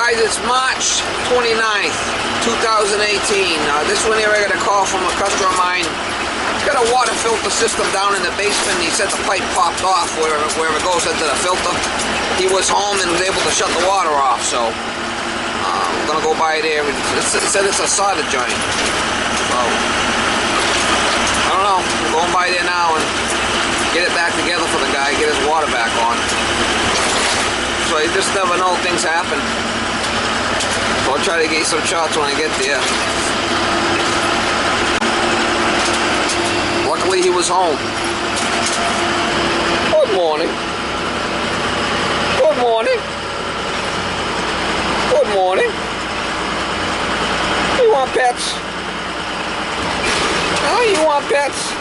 Guys, it's March 29th, 2018. This one here I got a call from a customer of mine. He's got a water filter system down in the basement. He said the pipe popped off where it goes into the filter. He was home and was able to shut the water off, so I'm going to go by there. It said it's a solder joint. So, I don't know. I'm going by there now and get it back together for the guy, get his water back on. So you just never know, things happen. So I'll try to get you some shots when I get there. Luckily he was home. Good morning. Good morning. Good morning. You want pets? Oh, you want pets?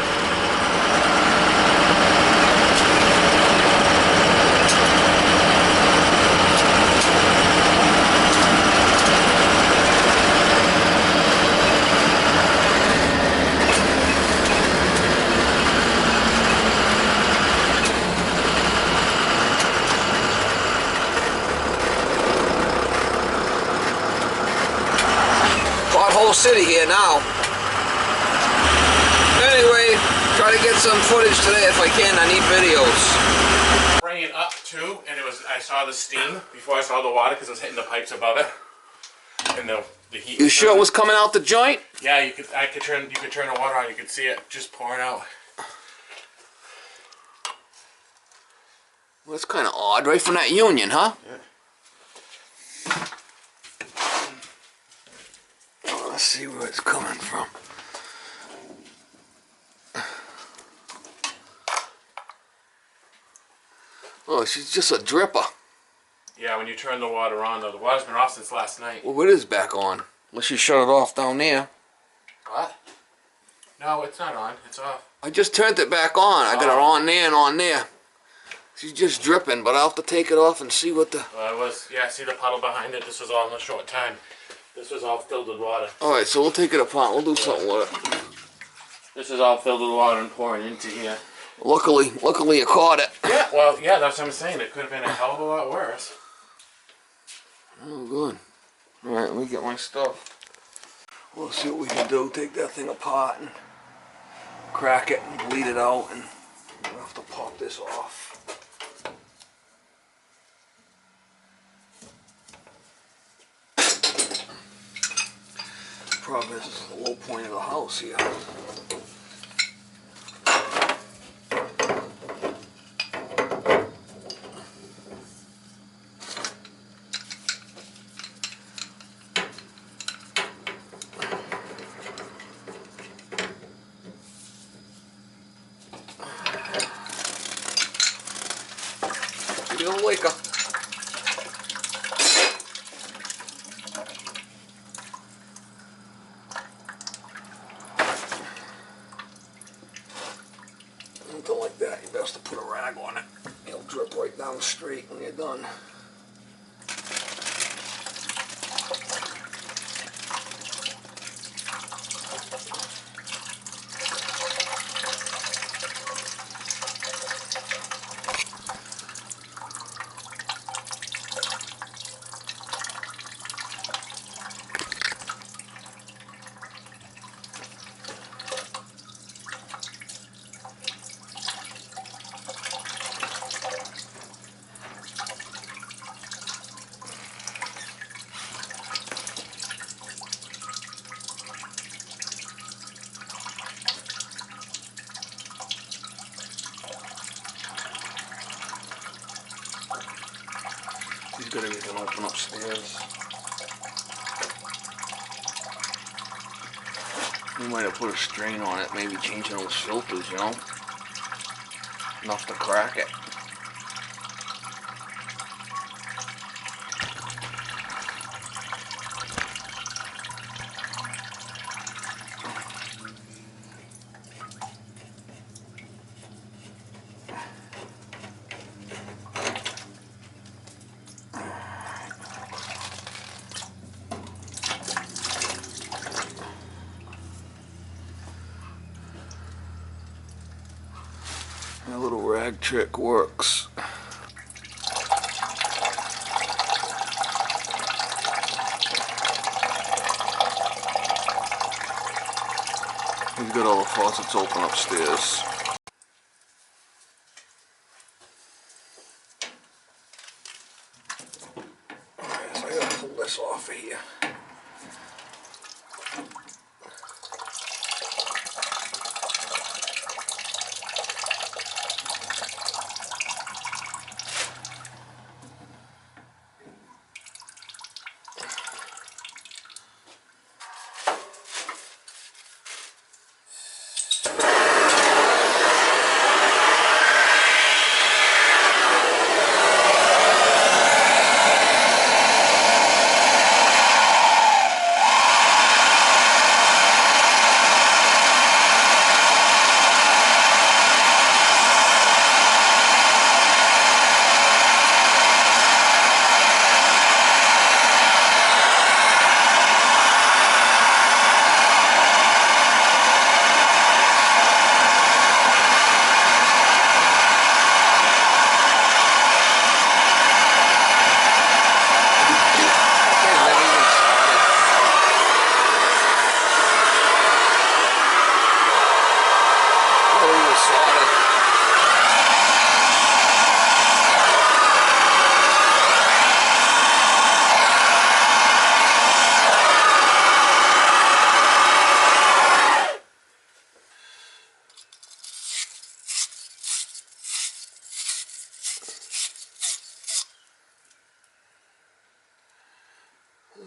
Whole city here now. Anyway, try to get some footage today if I can. I need videos. Bringing it up too, and I saw the steam before I saw the water because it was hitting the pipes above it, and the heat. You sure it was coming out the joint? Yeah, you could turn the water on. You could see it just pouring out. Well, that's kind of odd, right from that union, huh? Yeah. Let's see where it's coming from. Oh, she's just a dripper. Yeah, when you turn the water on, though, the water's been off since last night. Well, it is back on. Unless you shut it off down there. What? No, it's not on. It's off. I just turned it back on. I got it on there and on there. She's just dripping, but I'll have to take it off and see what the... Well, it was, yeah, see the puddle behind it? This was all in a short time. This was all filled with water. Alright, so we'll take it apart. We'll do something with it. This is all filled with water and pouring into here. Luckily you caught it. Yeah, well, yeah, that's what I'm saying. It could have been a hell of a lot worse. Oh, good. Alright, let me get my stuff. We'll see what we can do. Take that thing apart and crack it and bleed it out, and we'll have to pop this off. Problem is, this is the low point of the house here. Give it a wake up. Something like that, you best to put a rag on it. It'll drip right down straight when you're done. He's gonna get an open upstairs. We might have put a strain on it, maybe changing those filters, you know? Enough to crack it. My little rag trick works. got all the faucets open upstairs. Alright, so I gotta pull this off of here.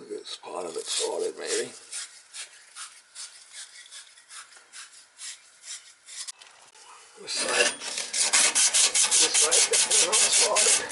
This part of it sorted, maybe. This side definitely not sorted.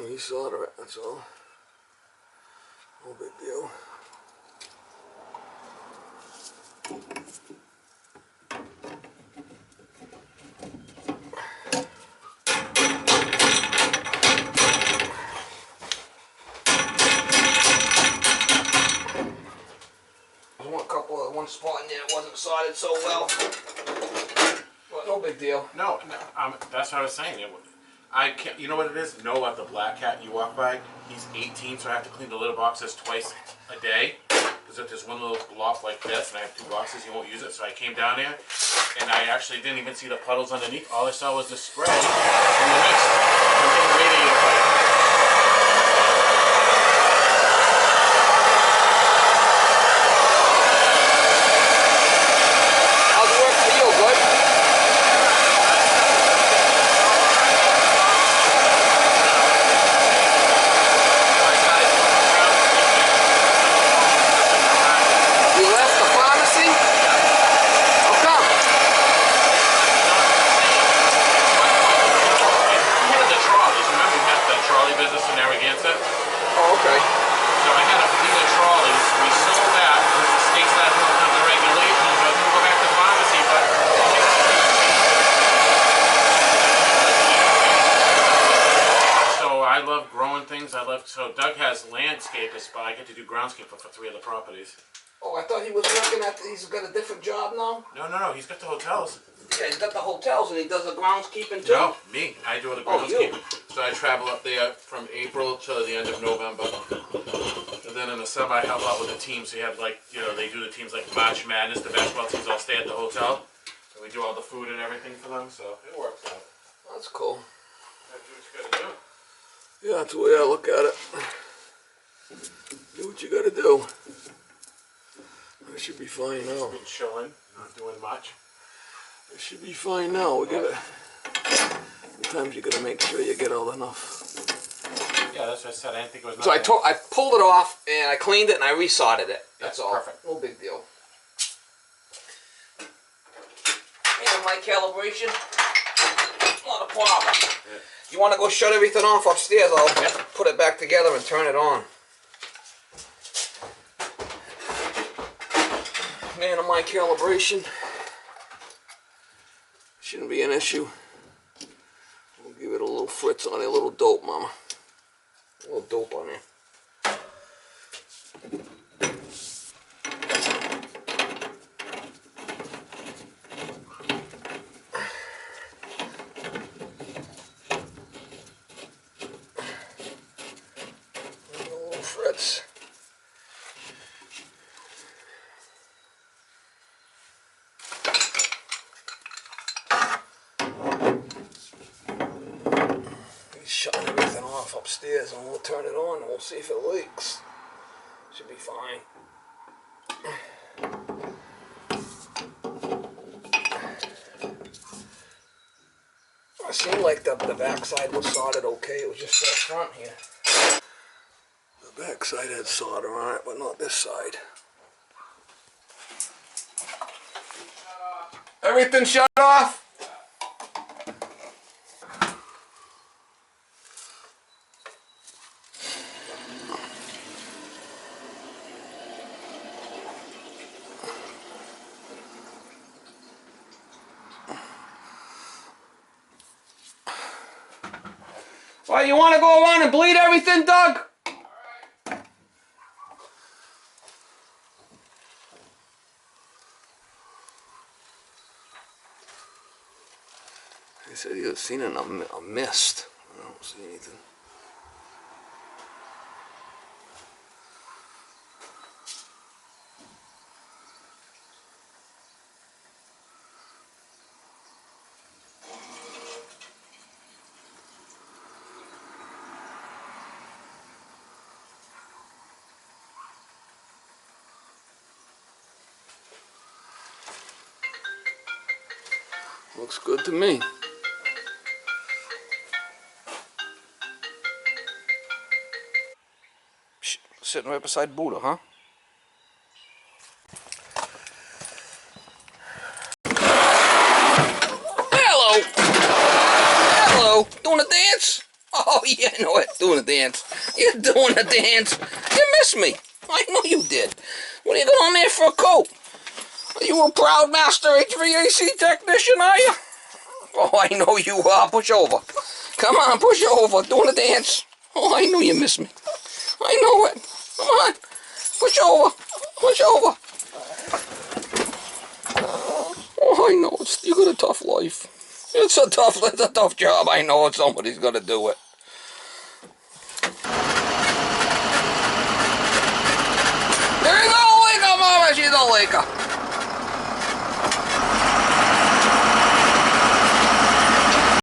You solder it, that's all. No big deal. There's one spot in there that wasn't soldered so well. But no big deal. No, that's what I was saying. I can't. You know what it is? Noah, the black cat you walk by, he's 18, so I have to clean the litter boxes twice a day. Because if there's one little block like this, and I have 2 boxes, he won't use it. So I came down there, and I actually didn't even see the puddles underneath. All I saw was the spray and the mist. I'm getting radiator pipe. So Doug has landscapers, but I get to do groundskeeper for 3 of the properties. Oh, I thought he was working at, he's got a different job now? No, he's got the hotels. Yeah, he's got the hotels and he does the groundskeeping too? No, me. I do the groundskeeping. Oh, so I travel up there from April to the end of November. And then in the summer I help out with the team. So you have like, you know, they do the teams like March Madness, the basketball teams all stay at the hotel. And we do all the food and everything for them, so it works out. That's cool. That's what you gotta do. Yeah, that's the way I look at it. Do what you gotta do. I should be fine now. Been chilling, not doing much. I should be fine now. We gotta. Sometimes you gotta make sure you get all enough. Yeah, that's what I said. I didn't think it was. So I pulled it off and I cleaned it and I resoldered it. That's all. Perfect. No big deal. And my calibration, not a problem. Yeah. You want to go shut everything off upstairs? I'll put it back together and turn it on. man of my calibration. Shouldn't be an issue. We'll give it a little fritz on it, a little dope, mama. A little dope on it. A little fritz. Shutting everything off upstairs, and we'll turn it on and we'll see if it leaks. Should be fine. It seemed like the backside was soldered okay. It was just that front here. The backside had solder on it, but not this side. Everything shut off? Well, you want to go around and bleed everything, Doug? He said he was seen in a mist. I don't see anything. Looks good to me. Sitting right beside Buddha, huh? Hello! Hello! Doing a dance? Oh, yeah, I know it. Doing a dance. You're doing a dance. You missed me. I know you did. What are you going on there for a coat? Are you a proud master HVAC technician, are you? Oh, I know you are. Push over. Come on, push over. Doing a dance. Oh, I know you missed me. I know it. Come on. Push over. Push over. Oh, I know. You got a tough life. It's a tough job. I know somebody's got to do it. There you go, Laker, Mama. She's a Laker.